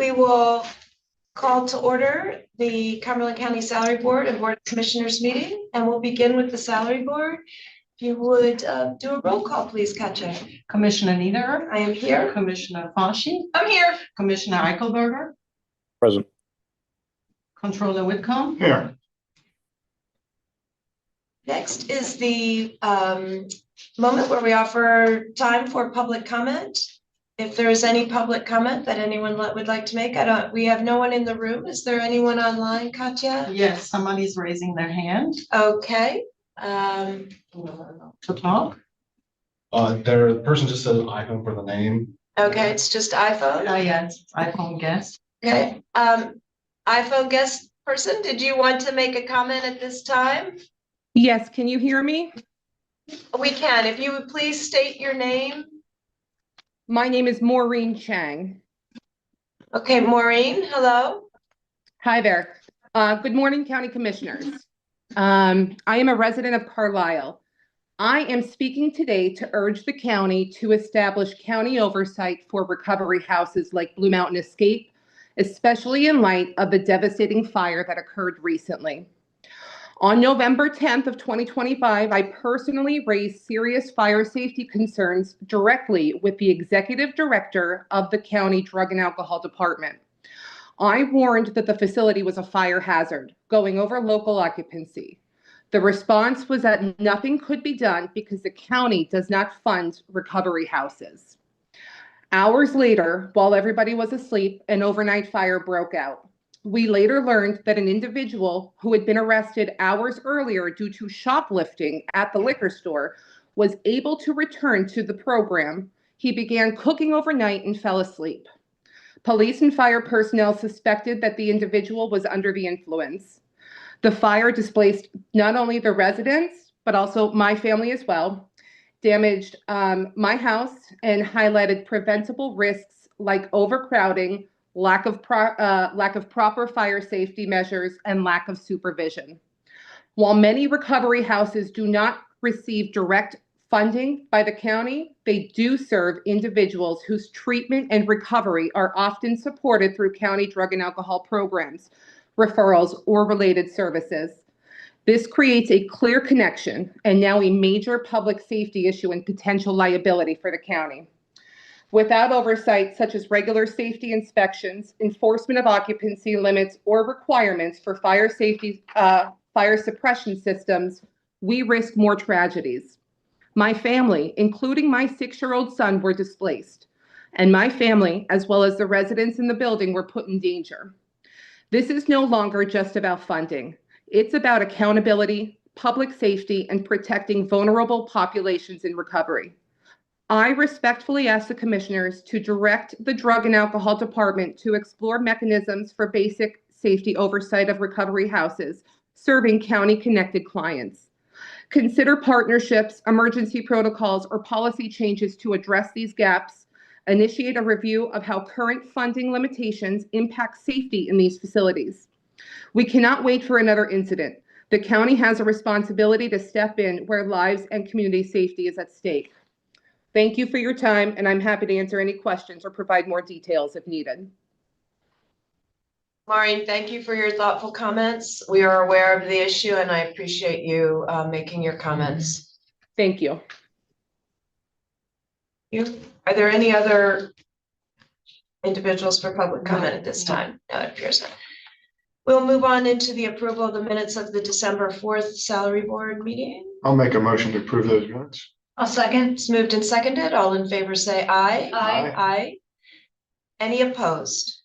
We will call to order the Cumberland County Salary Board and Board of Commissioners meeting, and we'll begin with the Salary Board. If you would do a roll call, please, Katja. Commissioner Niederer. I am here. Commissioner Fasci. I'm here. Commissioner Eichelberger. Present. Controller Whitcomb. Here. Next is the moment where we offer time for public comment. If there is any public comment that anyone would like to make, we have no one in the room. Is there anyone online, Katja? Yes, somebody's raising their hand Okay. to talk. The person just said iPhone for the name. Okay, it's just iPhone. Yes, iPhone guest. Okay, iPhone guest person, did you want to make a comment at this time? Yes, can you hear me? We can. If you would please state your name. My name is Maureen Chang. Okay, Maureen, hello. Hi there. Good morning, County Commissioners. I am a resident of Carlisle. I am speaking today to urge the county to establish county oversight for recovery houses like Blue Mountain Escape, especially in light of the devastating fire that occurred recently. On November 10th of 2025, I personally raised serious fire safety concerns directly with the executive director of the county drug and alcohol department. I warned that the facility was a fire hazard, going over local occupancy. The response was that nothing could be done because the county does not fund recovery houses. Hours later, while everybody was asleep, an overnight fire broke out. We later learned that an individual who had been arrested hours earlier due to shoplifting at the liquor store was able to return to the program. He began cooking overnight and fell asleep. Police and fire personnel suspected that the individual was under the influence. The fire displaced not only the residents, but also my family as well, damaged my house, and highlighted preventable risks like overcrowding, lack of proper fire safety measures, and lack of supervision. While many recovery houses do not receive direct funding by the county, they do serve individuals whose treatment and recovery are often supported through county drug and alcohol programs, referrals, or related services. This creates a clear connection and now a major public safety issue and potential liability for the county. Without oversight, such as regular safety inspections, enforcement of occupancy limits, or requirements for fire suppression systems, we risk more tragedies. My family, including my 6-year-old son, were displaced, and my family, as well as the residents in the building, were put in danger. This is no longer just about funding. It's about accountability, public safety, and protecting vulnerable populations in recovery. I respectfully ask the commissioners to direct the Drug and Alcohol Department to explore mechanisms for basic safety oversight of recovery houses serving county-connected clients. Consider partnerships, emergency protocols, or policy changes to address these gaps. Initiate a review of how current funding limitations impact safety in these facilities. We cannot wait for another incident. The county has a responsibility to step in where lives and community safety is at stake. Thank you for your time, and I'm happy to answer any questions or provide more details if needed. Maureen, thank you for your thoughtful comments. We are aware of the issue, and I appreciate you making your comments. Thank you. Are there any other individuals for public comment at this time? No, it appears not. We'll move on into the approval of the minutes of the December 4th Salary Board meeting. I'll make a motion to approve those minutes. I'll second. It's moved and seconded. All in favor say aye. Aye. Aye. Any opposed?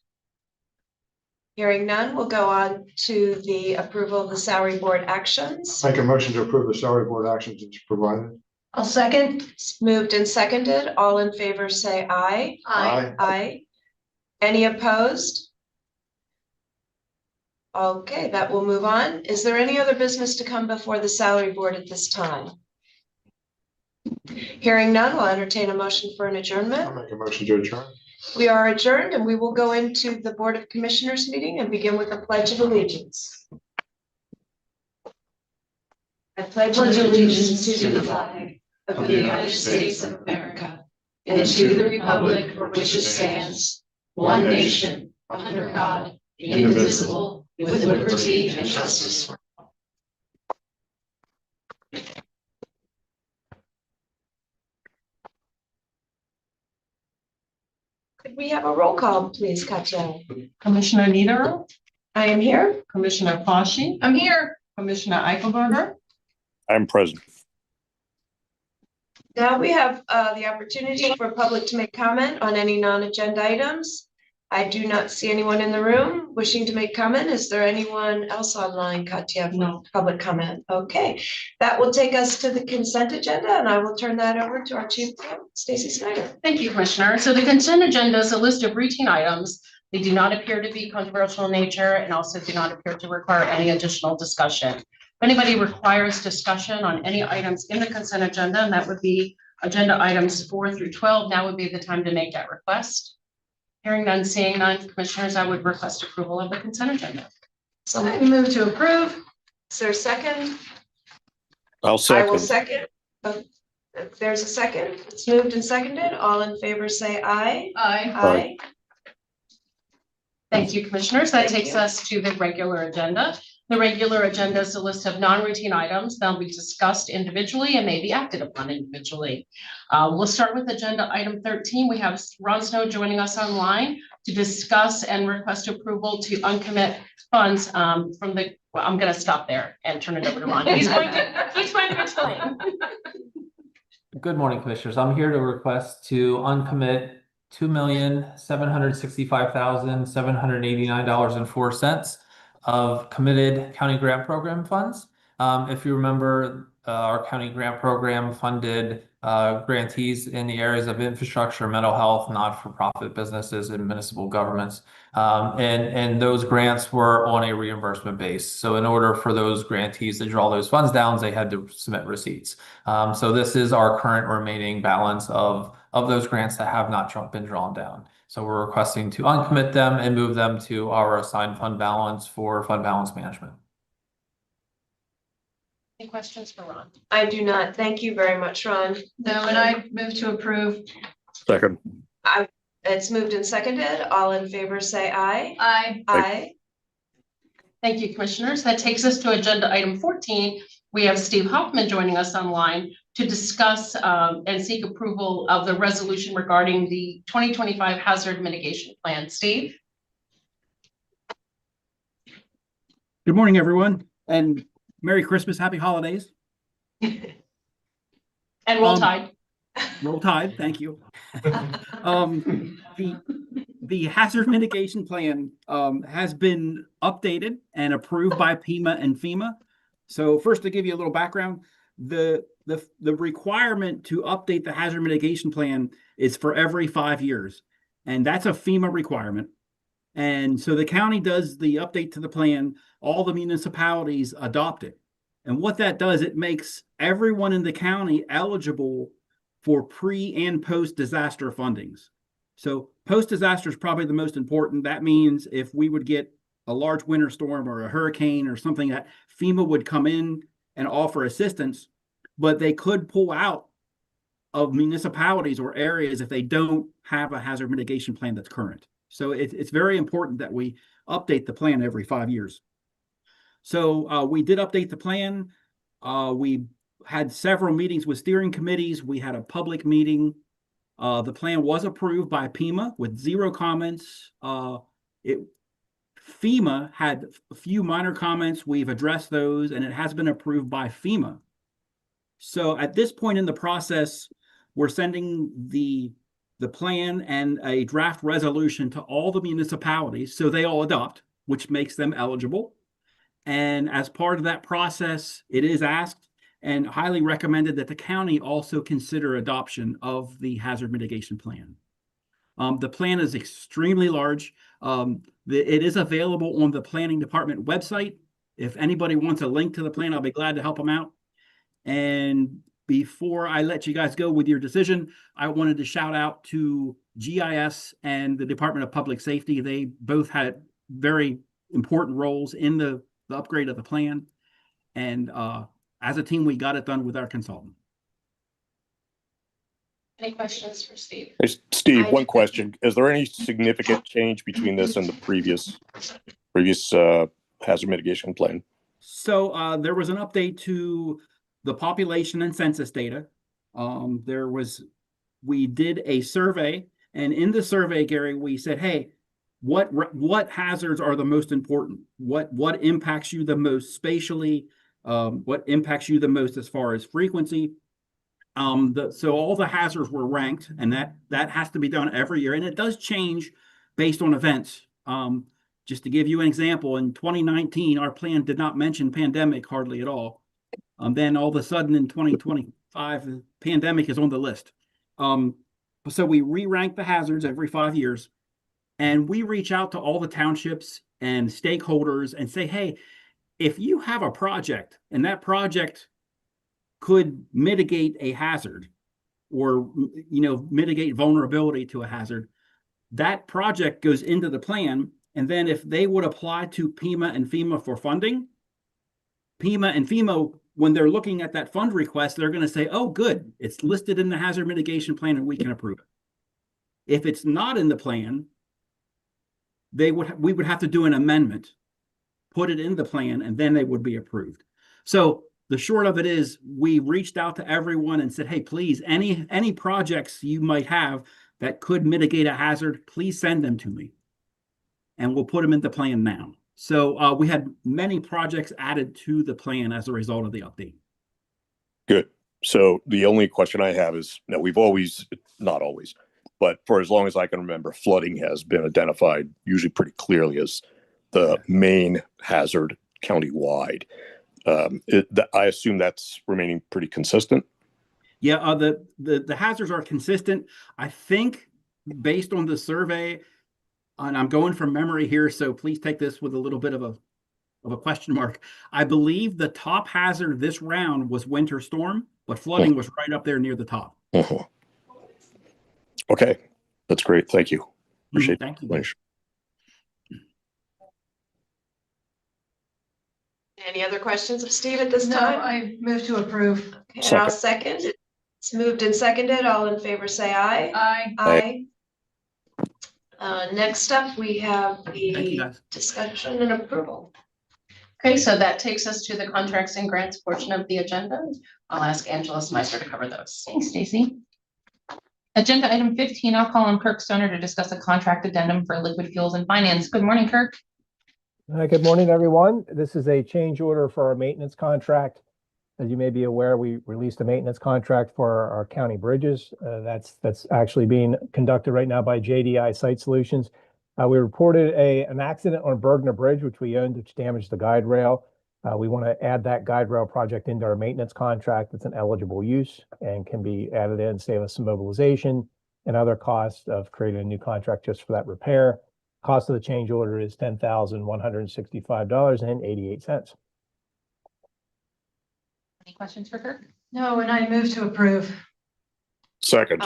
Hearing none, we'll go on to the approval of the Salary Board actions. Make a motion to approve the salary board actions as provided. I'll second. It's moved and seconded. All in favor say aye. Aye. Aye. Any opposed? Okay, that will move on. Is there any other business to come before the Salary Board at this time? Hearing none, we'll entertain a motion for an adjournment. I'll make a motion to adjourn. We are adjourned, and we will go into the Board of Commissioners meeting and begin with the Pledge of Allegiance. I pledge allegiance to the flag of the United States of America and to the republic for which it stands, one nation, under God, indivisible, with liberty and justice for all. Could we have a roll call, please, Katya? Commissioner Niederer, I am here. Commissioner Fauci, I'm here. Commissioner Eichelberger, I'm present. Now we have the opportunity for public to make comment on any non-agenda items. I do not see anyone in the room wishing to make comment. Is there anyone else online, Katya, for No. public comment? Okay, that will take us to the consent agenda, and I will turn that over to our Chief of Staff, Stacy Snyder. Thank you, Commissioner. So the consent agenda is a list of routine items. They do not appear to be controversial in nature and also do not appear to require any additional discussion. If anybody requires discussion on any items in the consent agenda, and that would be agenda items 4 through 12, now would be the time to make that request. Hearing none, seeing none, Commissioners, I would request approval of the consent agenda. So we move to approve. Is there a second? I'll I will second. second. If there's a second, it's moved and seconded. All in favor, say aye. Aye. Aye. Thank you, Commissioners. That Thank takes you. us to the regular agenda. The regular agenda is a list of non-routine items that will be discussed individually and may be acted upon individually. We'll start with agenda item 13. We have Ron Snow joining us online to discuss and request approval to uncommit funds from the, well, I'm going to stop there and turn it over to Ron. He's going to explain. Good morning, Commissioners. I'm here to request to uncommit $2,765,789.04 of committed county grant program funds. If you remember, our county grant program funded grantees in the areas of infrastructure, mental health, not-for-profit businesses, and municipal governments. And those grants were on a reimbursement base. So in order for those grantees to draw those funds down, they had to submit receipts. So this is our current remaining balance of those grants that have not been drawn down. So we're requesting to uncommit them and move them to our assigned fund balance for fund balance management. Any questions for Ron? I do not. Thank you very much, Ron. No, and I move to approve. Second. It's moved and seconded. All in favor, say aye. Aye. Aye. Thank you, Commissioners. That takes us to agenda item 14. We have Steve Hoffman joining us online to discuss and seek approval of the resolution regarding the 2025 hazard mitigation plan. Steve? Good morning, everyone, and Merry Christmas, Happy Holidays. And Roll Tide. Roll Tide, thank you. The hazard mitigation plan has been updated and approved by PEMA and FEMA. So first, to give you a little background, the requirement to update the hazard mitigation plan is for every 5 years, and that's a FEMA requirement. And so the county does the update to the plan, all the municipalities adopt it. And what that does, it makes everyone in the county eligible for pre and post disaster fundings. So post disaster is probably the most important. That means if we would get a large winter storm or a hurricane or something, that FEMA would come in and offer assistance, but they could pull out of municipalities or areas if they don't have a hazard mitigation plan that's current. So it's very important that we update the plan every 5 years. So we did update the plan. We had several meetings with steering committees. We had a public meeting. The plan was approved by PEMA with 0 comments. FEMA had a few minor comments. We've addressed those, and it has been approved by FEMA. So at this point in the process, we're sending the plan and a draft resolution to all the municipalities so they all adopt, which makes them eligible. And as part of that process, it is asked and highly recommended that the county also consider adoption of the hazard mitigation plan. The plan is extremely large. It is available on the planning department website. If anybody wants a link to the plan, I'll be glad to help them out. And before I let you guys go with your decision, I wanted to shout out to GIS and the Department of Public Safety. They both had very important roles in the upgrade of the plan. And as a team, we got it done with our consultant. Any questions for Steve? Hey, Steve, I- one question. Is there any significant change between this and the previous hazard mitigation plan? So there was an update to the population and census data. We did a survey, and in the survey, Gary, we said, hey, what hazards are the most important? What impacts you the most spatially? What impacts you the most as far as frequency? So all the hazards were ranked, and that has to be done every year, and it does change based on events. Just to give you an example, in 2019, our plan did not mention pandemic hardly at all. Then all of a sudden in 2025, the pandemic is on the list. So we re-rank the hazards every 5 years, and we reach out to all the townships and stakeholders and say, hey, if you have a project and that project could mitigate a hazard or mitigate vulnerability to a hazard, that project goes into the plan. And then if they would apply to PEMA and FEMA for funding, PEMA and FEMA, when they're looking at that fund request, they're going to say, oh, good, it's listed in the hazard mitigation plan and we can approve it. If it's not in the plan, we would have to do an amendment, put it in the plan, and then they would be approved. So the short of it is we reached out to everyone and said, hey, please, any projects you might have that could mitigate a hazard, please send them to me. And we'll put them in the plan now. So we had many projects added to the plan as a result of the update. Good. So the only question I have is, we've always, not always, but for as long as I can remember, flooding has been identified usually pretty clearly as the main hazard countywide. I assume that's remaining pretty consistent. Yeah, the hazards are consistent. I think based on the survey, and I'm going from memory here, so please take this with a little bit of a question mark. I believe the top hazard this round was winter storm, but flooding was right up there near the top. Okay, that's great. Thank you. Appreciate Thank you. Any other questions of Steve at this No, time? I move to approve. Okay, and I'll second. It's moved and seconded. All in favor, say aye. Aye. Aye. Next up, we have Thank you, the guys. discussion and approval. Okay, so that takes us to the contracts and grants portion of the agenda. I'll ask Angela Smyser to cover those. Thanks, Stacy. Agenda item 15, I'll call on Kirk Stoner to discuss a contract addendum for liquid fuels and finance. Good morning, Kirk. Good morning, everyone. This is a change order for our maintenance contract. As you may be aware, we released a maintenance contract for our county bridges. That's actually being conducted right now by JDI Site Solutions. We reported an accident on Bergner Bridge, which we owned, which damaged the guide rail. We want to add that guide rail project into our maintenance contract. It's an eligible use and can be added in, save us some mobilization and other costs of creating a new contract just for that repair. Cost of the change order is $10,165.88. Any questions for Kirk? No, and I move to approve. Second.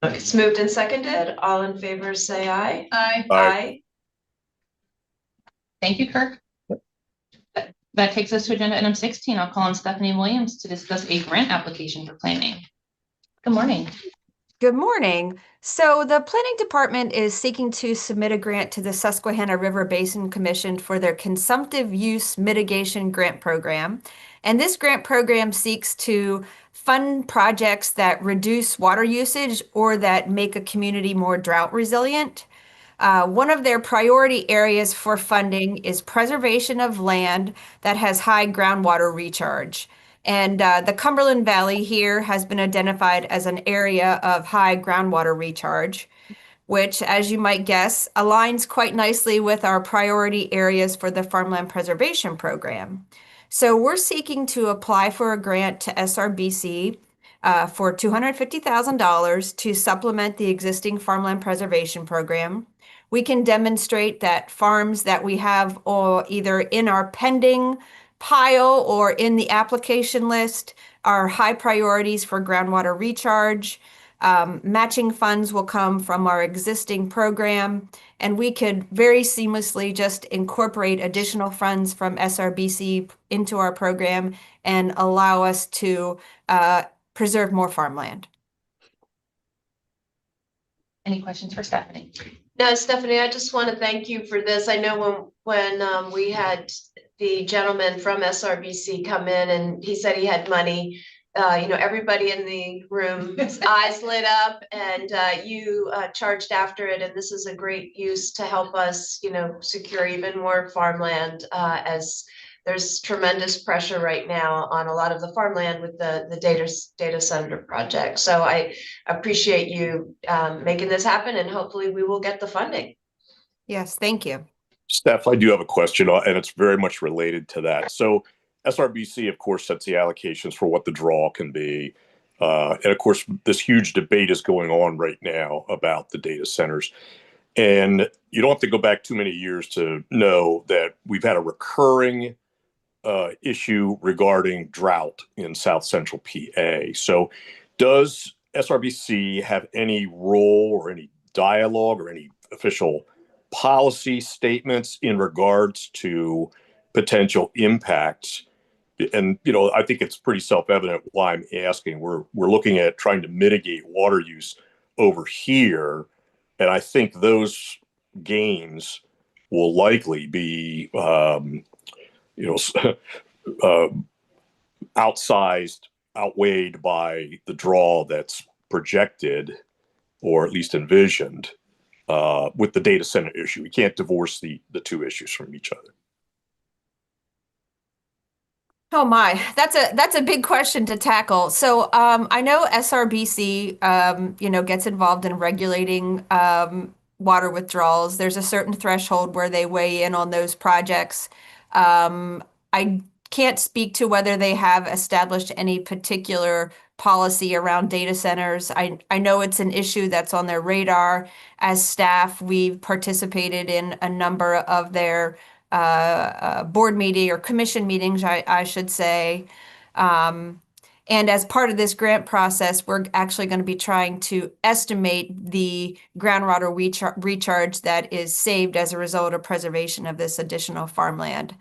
It's moved and seconded. All in favor, say aye. Aye. Aye. Thank you, Kirk. That takes us to agenda item 16. I'll call on Stephanie Williams to discuss a grant application for planning. Good morning. Good morning. So the Planning Department is seeking to submit a grant to the Susquehanna River Basin Commission for their Consumptive Use Mitigation Grant Program. And this grant program seeks to fund projects that reduce water usage or that make a community more drought resilient. One of their priority areas for funding is preservation of land that has high groundwater recharge. And the Cumberland Valley here has been identified as an area of high groundwater recharge, which, as you might guess, aligns quite nicely with our priority areas for the Farmland Preservation Program. So we're seeking to apply for a grant to SRBC for $250,000 to supplement the existing Farmland Preservation Program. We can demonstrate that farms that we have either in our pending pile or in the application list are high priorities for groundwater recharge. Matching funds will come from our existing program, and we could very seamlessly just incorporate additional funds from SRBC into our program and allow us to preserve more farmland. Any questions for Stephanie? No, Stephanie, I just want to thank you for this. I know when we had the gentleman from SRBC come in and he said he had money, everybody in the room's eyes lit up and you charged after it. And this is a great use to help us, secure even more farmland as there's tremendous pressure right now on a lot of the farmland with the data center project. So I appreciate you making this happen and hopefully we will get the funding. Yes, thank you. Steph, I do have a question, and it's very much related to that. So SRBC, of course, sets the allocations for what the draw can be. And of course, this huge debate is going on right now about the data centers. And you don't have to go back too many years to know that we've had a recurring issue regarding drought in South Central PA. So does SRBC have any role or any dialogue or any official policy statements in regards to potential impacts? And, I think it's pretty self-evident why I'm asking. We're looking at trying to mitigate water use over here. And I think those gains will likely be, outsized, outweighed by the draw that's projected or at least envisioned with the data center issue. We can't divorce the two issues from each other. Oh my, that's a big question to tackle. So I know SRBC, gets involved in regulating water withdrawals. There's a certain threshold where they weigh in on those projects. I can't speak to whether they have established any particular policy around data centers. I know it's an issue that's on their radar. As staff, we've participated in a number of their board meeting or commission meetings, I should say. And as part of this grant process, we're actually going to be trying to estimate the groundwater recharge that is saved as a result of preservation of this additional farmland.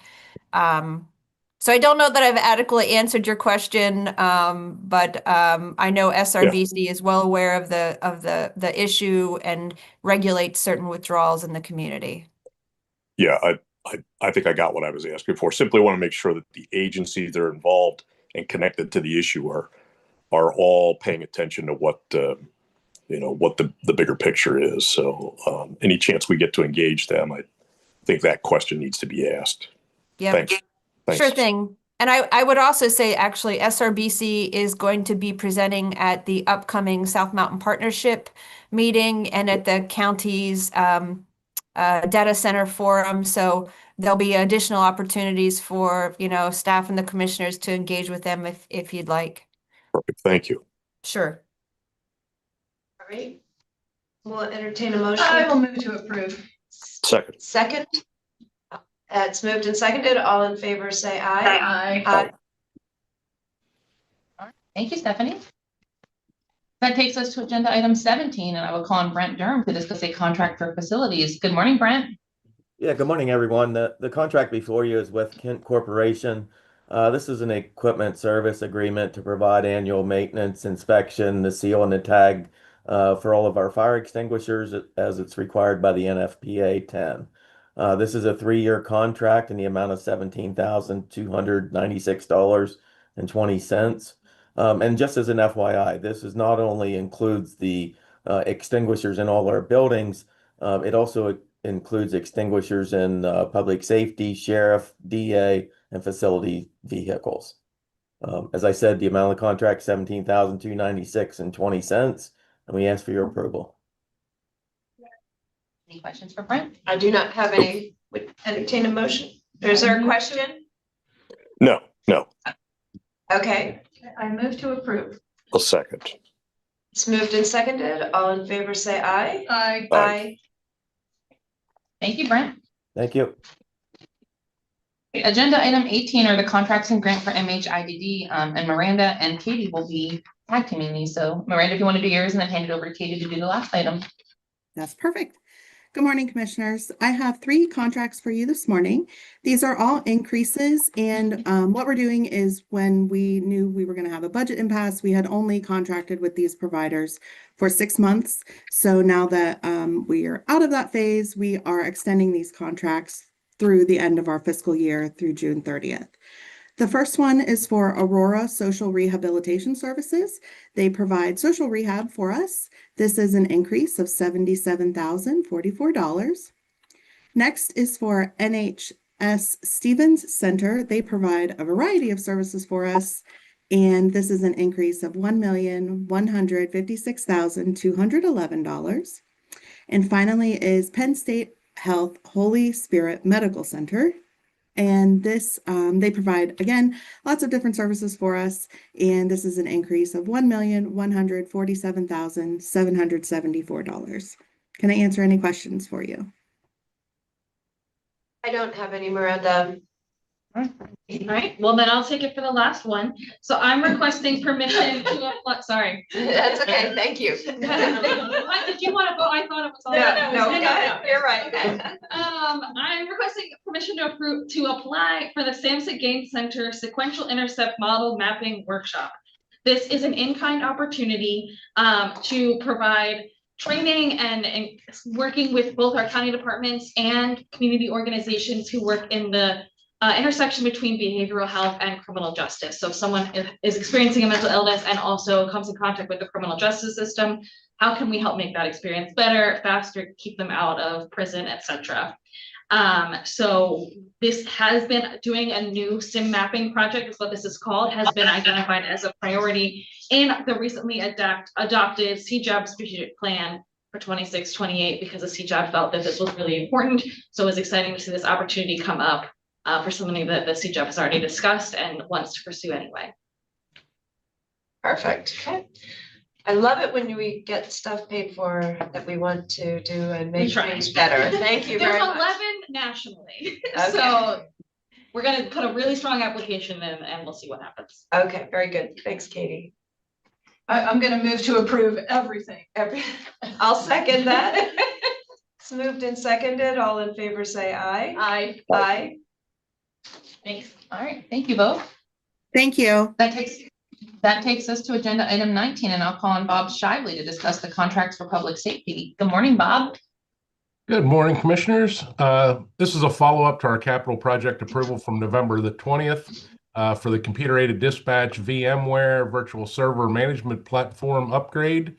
So I don't know that I've adequately answered your question, but I know SRBC is well aware of the issue and regulates certain withdrawals in the community. Yeah, I think I got what I was asking for. Simply want to make sure that the agencies that are involved and connected to the issue are all paying attention to what what the bigger picture is. So any chance we get to engage them, I think that question needs to be asked. Yeah. Thanks. Sure thing. And I would also say, actually, SRBC is going to be presenting at the upcoming South Mountain Partnership meeting and at the county's data center forum. So there'll be additional opportunities for, staff and the commissioners to engage with them if you'd like. Perfect. Thank you. Sure. All right. We'll entertain a motion. I will move to approve. Second. Second. It's moved and seconded. All in favor, say aye. Aye. Thank you, Stephanie. That takes us to agenda item 17, and I will call on Brent Durham to discuss a contract for facilities. Good morning, Brent. Yeah, good morning, everyone. The contract before you is with Kent Corporation. This is an equipment service agreement to provide annual maintenance, inspection, the seal and the tag for all of our fire extinguishers as it's required by the NFPA 10. This is a 3-year contract in the amount of $17,296.20. And just as an FYI, this is not only includes the extinguishers in all our buildings, it also includes extinguishers in public safety, sheriff, DA, and facility vehicles. As I said, the amount of the contract, $17,296.20, and we ask for your approval. Any questions for Brent? I do not have any. Would entertain a motion. Is there a question? No. Okay. I move to approve. A second. It's moved and seconded. All in favor, say aye. Aye. Aye. Thank you, Brent. Thank you. Agenda item 18 are the contracts and grant for MHIDD, and Miranda and Katie will be tag teaming these. So Miranda, if you want to do yours and then hand it over to Katie to do the last item. That's perfect. Good morning, Commissioners. I have 3 contracts for you this morning. These are all increases, and what we're doing is when we knew we were going to have a budget impasse, we had only contracted with these providers for 6 months. So now that we are out of that phase, we are extending these contracts through the end of our fiscal year through June 30th. The first one is for Aurora Social Rehabilitation Services. They provide social rehab for us. This is an increase of $77,044. Next is for NHS Stevens Center. They provide a variety of services for us, and this is an increase of $1,156,211. And finally is Penn State Health Holy Spirit Medical Center. And this, they provide, again, lots of different services for us. And this is an increase of $1,147,774. Can I answer any questions for you? I don't have any, Miranda. All right, well, then I'll take it for the last one. So I'm requesting permission to apply, sorry. That's okay, thank you. What, did you want to vote? I thought it was all. No, go ahead. You're right. I'm requesting permission to apply for the Samson Gaines Center Sequential Intercept Model Mapping Workshop. This is an in-kind opportunity to provide training and working with both our county departments and community organizations who work in the intersection between behavioral health and criminal justice. So if someone is experiencing a mental illness and also comes in contact with the criminal justice system, how can we help make that experience better, faster, keep them out of prison, etc. So this has been doing a new SIM mapping project is what this is called, has been identified as a priority in the recently adopted CJOB strategic plan for 26-28 because the CJOB felt that this was really important. So it was exciting to see this opportunity come up for something that the CJOB has already discussed and wants to pursue anyway. Perfect. Okay. I love it when we get stuff paid for that we want to do and make things better. Thank you very much. There's 11 nationally. Okay. So we're going to put a really strong application in and we'll see what happens. Okay, very good. Thanks, Katie. I'm going to move to approve everything. I'll second that. It's moved and seconded. All in favor say aye. Aye. Aye. Thanks. All right, thank you both. Thank you. That takes us to agenda item 19, and I'll call on Bob Shively to discuss the contracts for public safety. Good morning, Bob. Good morning, Commissioners. This is a follow-up to our capital project approval from November the 20th for the computer-aided dispatch VMware virtual server management platform upgrade.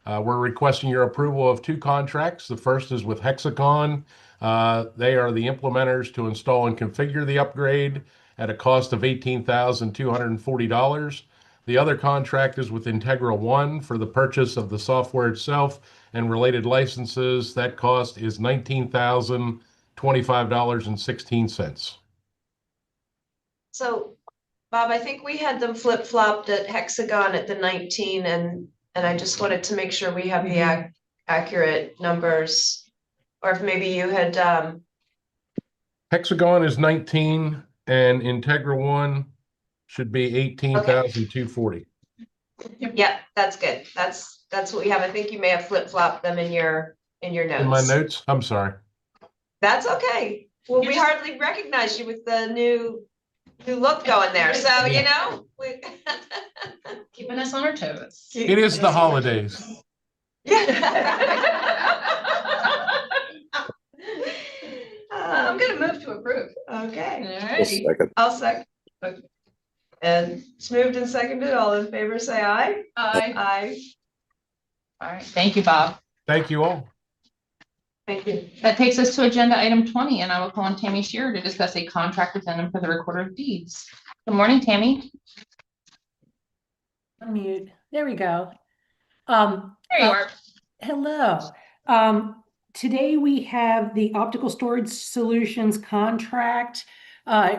We're requesting your approval of 2 contracts. The first is with Hexacon. They are the implementers to install and configure the upgrade at a cost of $18,240. The other contract is with Integra One for the purchase of the software itself and related licenses. That cost is $19,025.16. So, Bob, I think we had them flip-flopped at Hexagon at the 19 and I just wanted to make sure we have the accurate numbers. Or if maybe you had Hexagon is 19 and Integra One should be 18,240. Yeah, that's good. That's what we have. I think you may have flip-flopped them in your notes. In my notes? I'm sorry. That's okay. Well, we hardly recognize you with the new look going there. So, you know, we Keeping us on our toes. It is the holidays. I'm going to move to approve. Okay. I'll second. I'll second. Okay. And it's moved and seconded. All in favor, say aye. Aye. Aye. All right, thank you, Bob. Thank you all. Thank you. That takes us to agenda item 20, and I will call on Tammy Shearer to discuss a contract addendum for the recorder of deeds. Good morning, Tammy. Unmute. There we go. There you are. Hello. Today we have the Optical Storage Solutions contract,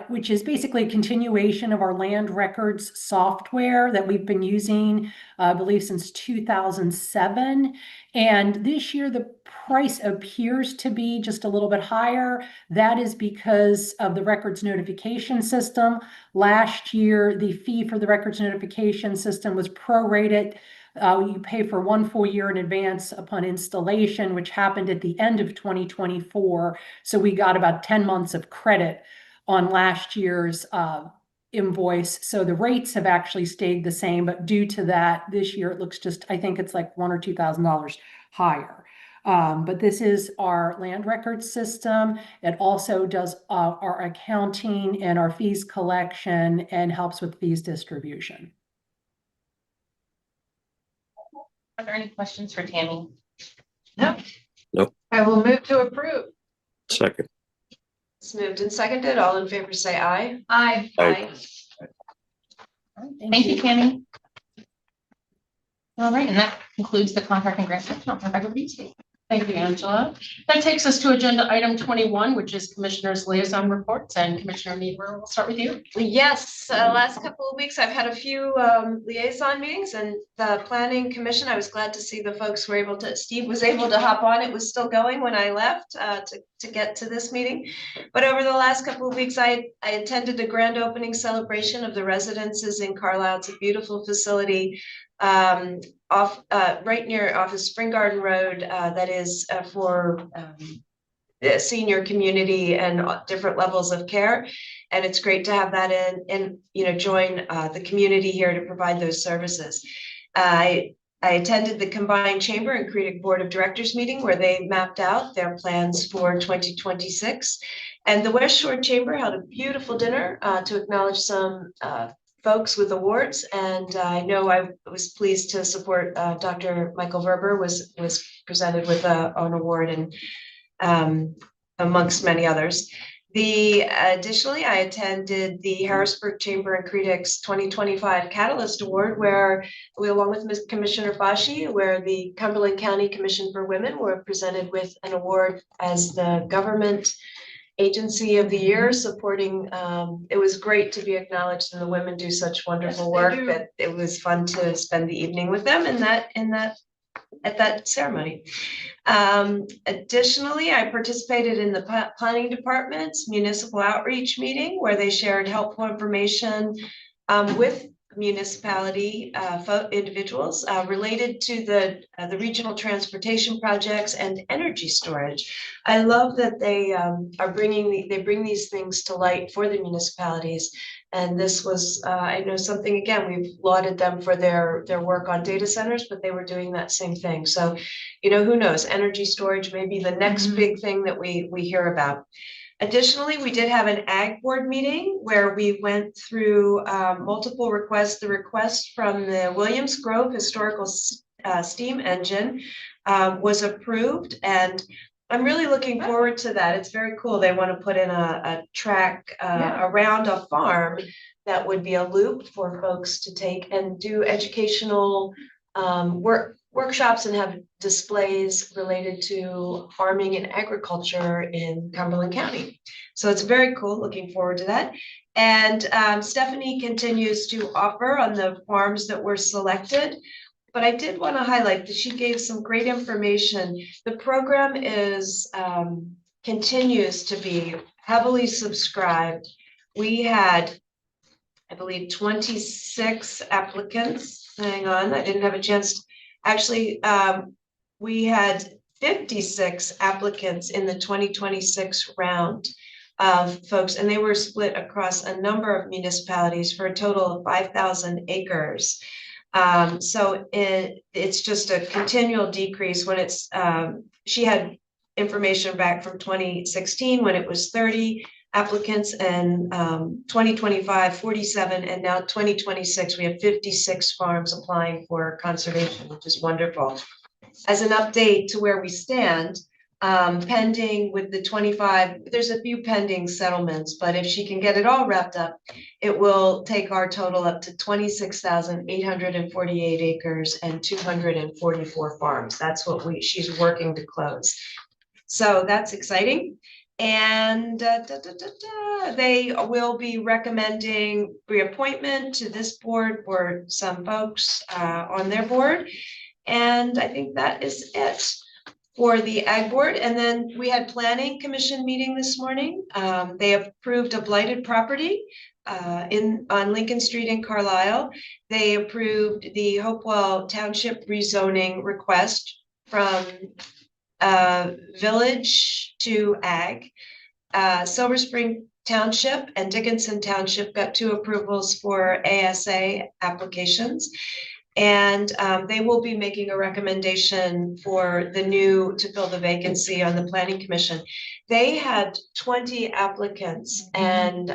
which is basically a continuation of our land records software that we've been using, I believe, since 2007. And this year, the price appears to be just a little bit higher. That is because of the records notification system. Last year, the fee for the records notification system was prorated You pay for 1 full year in advance upon installation, which happened at the end of 2024. So we got about 10 months of credit on last year's invoice. So the rates have actually stayed the same, but due to that, this year it looks just, I think it's like $1,000 or $2,000 higher. But this is our land record system. It also does our accounting and our fees collection and helps with fees distribution. Are there any questions for Tammy? No. Nope. I will move to approve. Second. It's moved and seconded. All in favor, say aye. Aye. Aye. Thank you, Tammy. All right, and that concludes the contract and grant section. I'll turn back over to you, Steve. Thank you, Angela. That takes us to agenda item 21, which is Commissioner's Liaison Reports. And Commissioner Niebuhr, we'll start with you. Yes, last couple of weeks I've had a few liaison meetings, and the Planning Commission, I was glad to see the folks were able to, Steve was able to hop on. It was still going when I left to get to this meeting. But over the last couple of weeks, I attended the grand opening celebration of the residences in Carlisle. It's a beautiful facility right near off of Spring Garden Road that is for the senior community and different levels of care. And it's great to have that and join the community here to provide those services. I attended the combined Chamber and Creative Board of Directors meeting where they mapped out their plans for 2026. And the West Shore Chamber held a beautiful dinner to acknowledge some folks with awards, and I know I was pleased to support Dr. Michael Verber was presented with an award, and amongst many others. Additionally, I attended the Harrisburg Chamber and Credix 2025 Catalyst Award, where we, along with Ms. Commissioner Fashi, where the Cumberland County Commission for Women were presented with an award as the government agency of the year, supporting it was great to be acknowledged, and the women do such wonderful work that it was fun to spend the evening with them at that ceremony. Additionally, I participated in the planning department's municipal outreach meeting where they shared helpful information with municipality individuals related to the regional transportation projects and energy storage. I love that they bring these things to light for the municipalities. And this was, I know something, again, we've lauded them for their work on data centers, but they were doing that same thing. So, who knows, energy storage may be the next big thing that we hear about. Additionally, we did have an ag board meeting where we went through multiple requests. The request from the Williams Grove Historical Steam Engine was approved, and I'm really looking forward to that. It's very cool. They want to put in a track around a farm that would be a loop for folks to take and do educational workshops and have displays related to farming and agriculture in Cumberland County. So it's very cool, looking forward to that. And Stephanie continues to offer on the farms that were selected. But I did want to highlight that she gave some great information. The program continues to be heavily subscribed. We had, I believe, 26 applicants. Hang on, I didn't have a chance to. Actually, we had 56 applicants in the 2026 round of folks, and they were split across a number of municipalities for a total of 5,000 acres. So it's just a continual decrease when it's, she had information back from 2016 when it was 30 applicants, and 2025, 47, and now 2026, we have 56 farms applying for conservation, which is wonderful. As an update to where we stand, pending with the 25, there's a few pending settlements, but if she can get it all wrapped up, it will take our total up to 26,848 acres and 244 farms. That's what she's working to close. So that's exciting. And they will be recommending reappointment to this board for some folks on their board. And I think that is it. for the Ag Board. And then we had Planning Commission meeting this morning. They approved a blighted property on Lincoln Street in Carlisle. They approved the Hopewell Township rezoning request from village to ag. Silver Spring Township and Dickinson Township got 2 approvals for ASA applications. And they will be making a recommendation for to fill the vacancy on the Planning Commission. They had 20 applicants and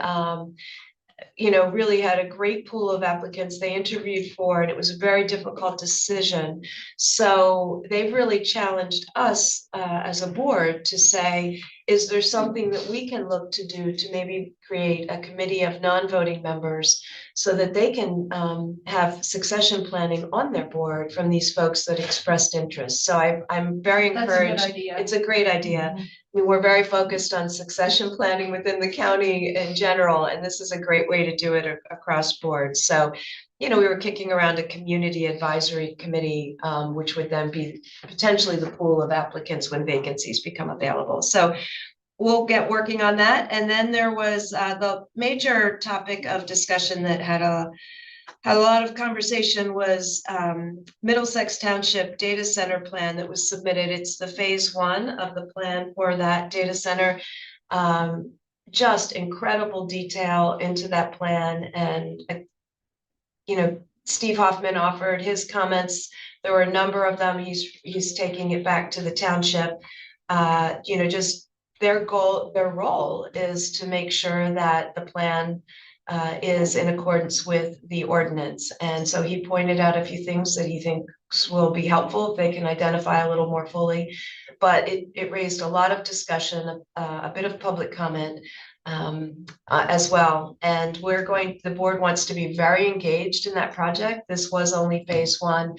really had a great pool of applicants they interviewed for, and it was a very difficult decision. So they've really challenged us as a board to say, is there something that we can look to do to maybe create a committee of non-voting members so that they can have succession planning on their board from these folks that expressed interest. So I'm very encouraged. That's a good idea. It's a great idea. I mean, we're very focused on succession planning within the county in general, and this is a great way to do it across boards. So, we were kicking around a community advisory committee, which would then be potentially the pool of applicants when vacancies become available. So we'll get working on that. And then there was the major topic of discussion that had a lot of conversation was Middlesex Township data center plan that was submitted. It's the phase 1 of the plan for that data center. Just incredible detail into that plan. And, Steve Hoffman offered his comments. There were a number of them. He's taking it back to the township. Just their role is to make sure that the plan is in accordance with the ordinance. And so he pointed out a few things that he thinks will be helpful if they can identify a little more fully. But it raised a lot of discussion, a bit of public comment as well. And the board wants to be very engaged in that project. This was only phase 1.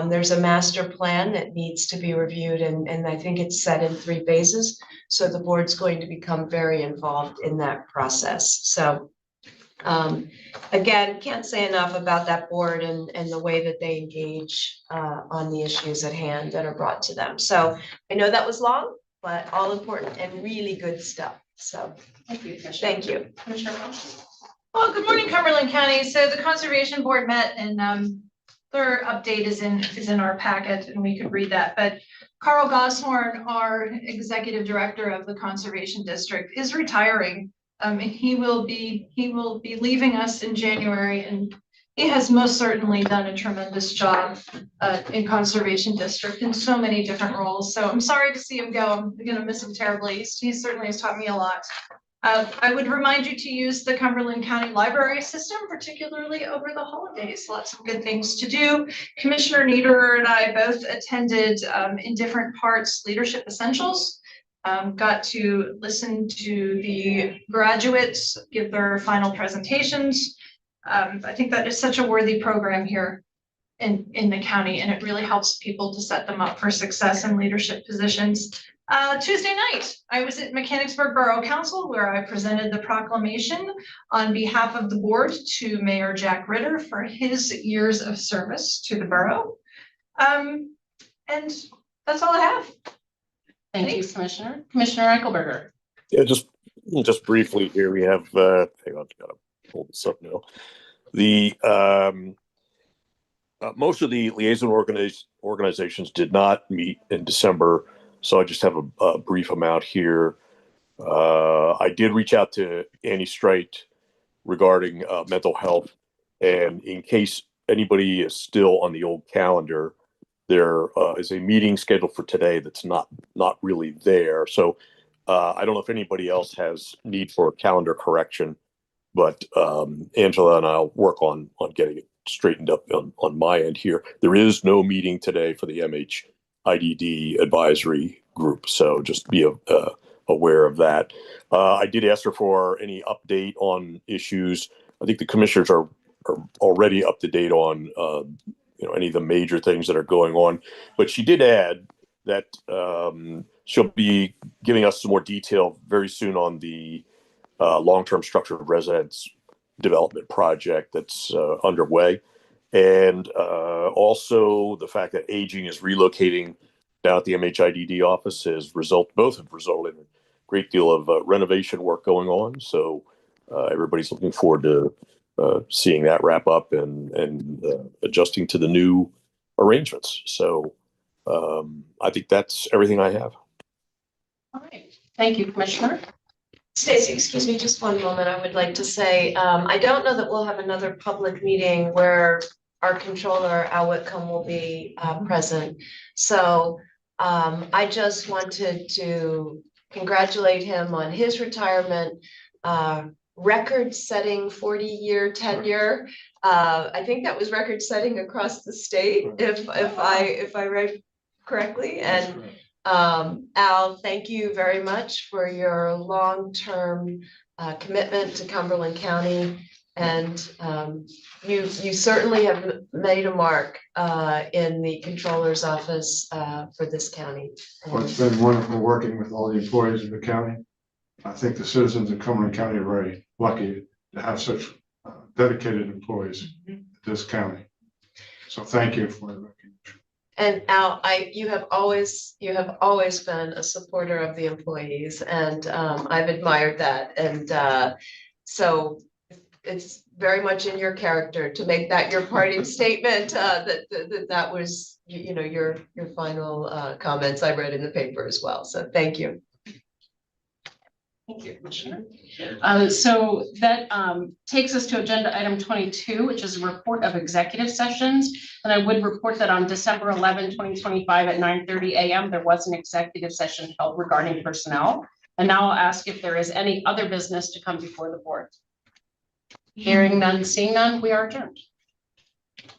There's a master plan that needs to be reviewed, and I think it's set in 3 phases. So the board's going to become very involved in that process. So again, can't say enough about that board and the way that they engage on the issues at hand that are brought to them. So I know that was long, but all important and really good stuff. So Thank you, Commissioner. thank you. Commissioner Welch. Well, good morning, Cumberland County. So the Conservation Board met and their update is in our packet and we could read that. But Carl Goshorn, our Executive Director of the Conservation District, is retiring. He will be leaving us in January, and he has most certainly done a tremendous job in Conservation District in so many different roles. So I'm sorry to see him go. I'm going to miss him terribly. He certainly has taught me a lot. I would remind you to use the Cumberland County Library System, particularly over the holidays. Lots of good things to do. Commissioner Niederer and I both attended in different parts Leadership Essentials. Got to listen to the graduates give their final presentations. I think that is such a worthy program here in the county, and it really helps people to set them up for success in leadership positions. Tuesday night, I was at Mechanicsburg Borough Council where I presented the proclamation on behalf of the board to Mayor Jack Ritter for his years of service to the borough. And that's all I have. Thank you, Commissioner. Commissioner Eichelberger. Yeah, just briefly here, we have, hang on, gotta pull this up now. The, most of the liaison organizations did not meet in December, so I just have a brief amount here. I did reach out to Annie Strite regarding mental health, and in case anybody is still on the old calendar, there is a meeting scheduled for today that's not really there. So I don't know if anybody else has need for a calendar correction, but Angela and I'll work on getting it straightened up on my end here. There is no meeting today for the MHIDD advisory group, so just be aware of that. I did ask her for any update on issues. I think the commissioners are already up to date on any of the major things that are going on, but she did add that she'll be giving us some more detail very soon on the long-term structured residence development project that's underway, and also the fact that aging is relocating down at the MHIDD office both have resulted in a great deal of renovation work going on. So everybody's looking forward to seeing that wrap up and adjusting to the new arrangements. So I think that's everything I have. All right, thank you, Commissioner. Stacy, excuse me, just one moment. I would like to say, I don't know that we'll have another public meeting where our controller, Al Whitcomb, will be present. So I just wanted to congratulate him on his retirement, record-setting 40-year tenure. I think that was record-setting across the state, if I read correctly. And Al, thank you very much for your long-term commitment to Cumberland County. And you certainly have made a mark in the controller's office for this county. Well, it's been wonderful working with all the employees of the county. I think the citizens of Cumberland County are very lucky to have such dedicated employees in this county. So thank you for the recognition. And Al, you have always been a supporter of the employees, and I've admired that. And so it's very much in your character to make that your parting statement. That was your final comments I read in the paper as well. So thank you. Thank you, Commissioner. So that takes us to agenda item 22, which is a report of executive sessions. And I would report that on December 11, 2025 at 9:30 a.m. there was an executive session held regarding personnel. And now I'll ask if there is any other business to come before the board. Hearing none, seeing none, we are adjourned.